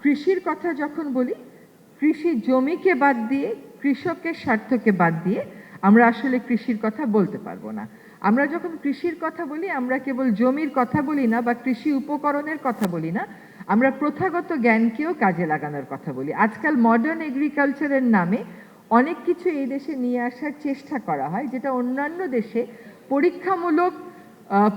কৃষির কথা যখন বলি, কৃষি জমিকে বাদ দিয়ে, কৃষকের স্বার্থকে বাদ দিয়ে আমরা আসলে কৃষির কথা বলতে পারবো না। আমরা যখন কৃষির কথা বলি, আমরা কেবল জমির কথা বলি না বা কৃষি উপকরণের কথা বলি না, আমরা প্রথাগত জ্ঞানকেও কাজে লাগানোর কথা বলি। আজকাল মডার্ন এগ্রিকালচারের নামে অনেক কিছু এই দেশে নিয়ে আসার চেষ্টা করা হয়, যেটা অন্যান্য দেশে পরীক্ষামূলক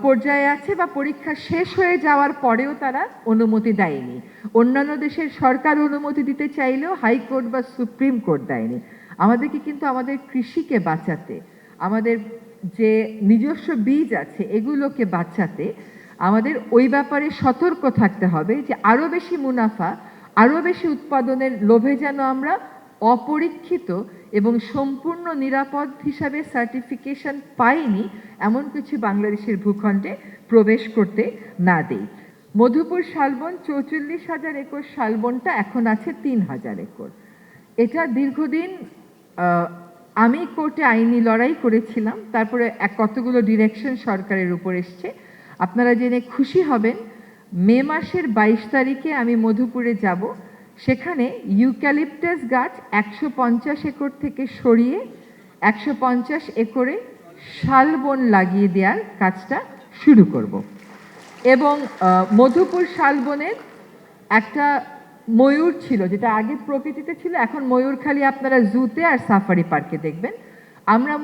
পর্যায়ে আছে বা পরীক্ষা শেষ হয়ে যাওয়ার পরেও তারা অনুমতি দেয়নি। অন্যান্য দেশের সরকার অনুমতি দিতে চাইলেও হাইকোর্ট বা সুপ্রিম কোর্ট দেয়নি। আমাদেরকে কিন্তু আমাদের কৃষিকে বাঁচাতে, আমাদের যে নিজস্ব বীজ আছে এগুলোকে বাঁচাতে আমাদের ওই ব্যাপারে সতর্ক থাকতে হবে যে আরও বেশি মুনাফা, আরও বেশি উৎপাদনের লোভে যেন আমরা অপরীক্ষিত এবং সম্পূর্ণ নিরাপদ হিসাবে সার্টিফিকেশন পাইনি এমন কিছু বাংলাদেশের ভূখণ্ডে প্রবেশ করতে না দেই। মধুপুর শালবন 44,000 একর শালবনটা এখন আছে 3,000 একর। এটা দীর্ঘদিন আমি কোর্টে আইনি লড়াই করেছিলাম, তারপরে কতগুলো ডিরেকশন সরকারের উপর এসছে। আপনারা জেনে খুশি হবেন, মে মাসের 22 তারিখে আমি মধুপুরে যাব। সেখানে ইউক্যালিপটাস গাছ 150 একর থেকে সরিয়ে 150 একরে শালবন লাগিয়ে দেওয়ার কাজটা শুরু করব। এবং মধুপুর শালবনের একটা ময়ূর ছিল, যেটা আগে প্রকৃতিতে ছিল, এখন ময়ূর খালি আপনারা জুতে আর সাফারি পার্কে দেখবেন। আমরা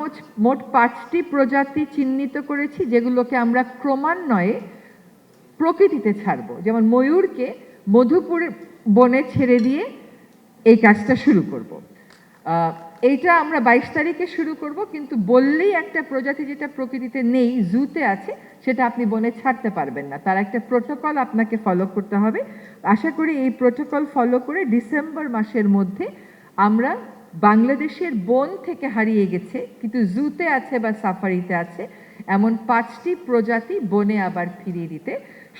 মোট 5টি প্রজাতি চিহ্নিত করেছি, যেগুলোকে আমরা ক্রমান্বয়ে প্রকৃতিতে ছাড়বো। যেমন ময়ূরকে মধুপুর বনে ছেড়ে দিয়ে এই কাজটা শুরু করব। এইটা আমরা 22 তারিখে শুরু করব, কিন্তু বললেই একটা প্রজাতি যেটা প্রকৃতিতে নেই, জুতে আছে, সেটা আপনি বনে ছাড়তে পারবেন না। তার একটা প্রোটোকল আপনাকে ফলো করতে হবে। আশা করি এই প্রোটোকল ফলো করে ডিসেম্বর মাসের মধ্যে আমরা বাংলাদেশের বন থেকে হারিয়ে গেছে কিন্তু জুতে আছে বা সাফারিতে আছে এমন 5টি প্রজাতি বনে আবার ফিরিয়ে দিতে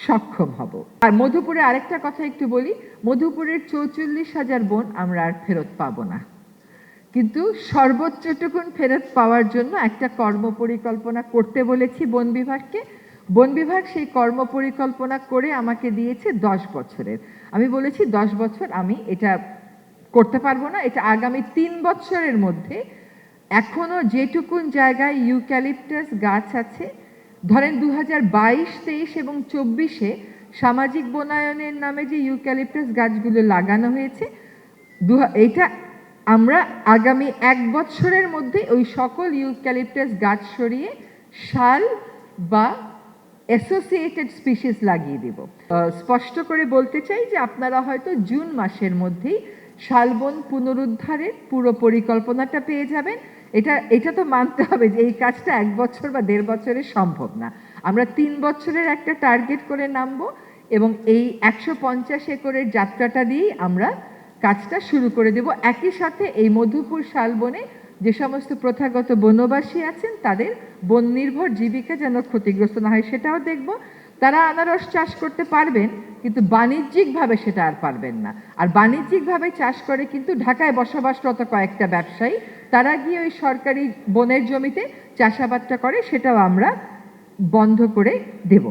সক্ষম হব। আর মধুপুরে আরেকটা কথা একটু বলি, মধুপুরের 44,000 বন আমরা আর ফেরত পাবো না, কিন্তু সর্বোচ্চটুকুন ফেরত পাওয়ার জন্য একটা কর্মপরিকল্পনা করতে বলেছি বন বিভাগকে। বন বিভাগ সেই কর্মপরিকল্পনা করে আমাকে দিয়েছে 10 বছরের। আমি বলেছি 10 বছর আমি এটা করতে পারবো না, এটা আগামী 3 বছরের মধ্যে এখনো যেটুকুন জায়গায় ইউক্যালিপটাস গাছ আছে, ধরেন 2022, 23 এবং 24-এ সামাজিক বনায়নের নামে যে ইউক্যালিপটাস গাছগুলো লাগানো হয়েছে, এইটা আমরা আগামী 1 বছরের মধ্যে ওই সকল ইউক্যালিপটাস গাছ সরিয়ে শাল বা অ্যাসোসিয়েটেড স্পিসিস লাগিয়ে দেব। স্পষ্ট করে বলতে চাই যে আপনারা হয়তো জুন মাসের মধ্যেই শালবন পুনরুদ্ধারের পুরো পরিকল্পনাটা পেয়ে যাবেন। এটা তো মানতে হবে যে এই কাজটা 1 বছর বা 1.5 বছরে সম্ভব না। আমরা 3 বছরের একটা টার্গেট করে নামবো এবং এই 150 একরের যাত্রাটা দিয়েই আমরা কাজটা শুরু করে দেব। একই সাথে এই মধুপুর শালবনে যে সমস্ত প্রথাগত বনবাসী আছেন তাদের বন নির্ভর জীবিকা যেন ক্ষতিগ্রস্ত না হয় সেটাও দেখব। তারা আনারস চাষ করতে পারবেন, কিন্তু বাণিজ্যিকভাবে সেটা আর পারবেন না। আর বাণিজ্যিকভাবে চাষ করে কিন্তু ঢাকায় বসবাসরত কয়েকটা ব্যবসায়ী, তারা গিয়ে ওই সরকারি বনের জমিতে চাষাবাদটা করে, সেটাও আমরা বন্ধ করে দেব।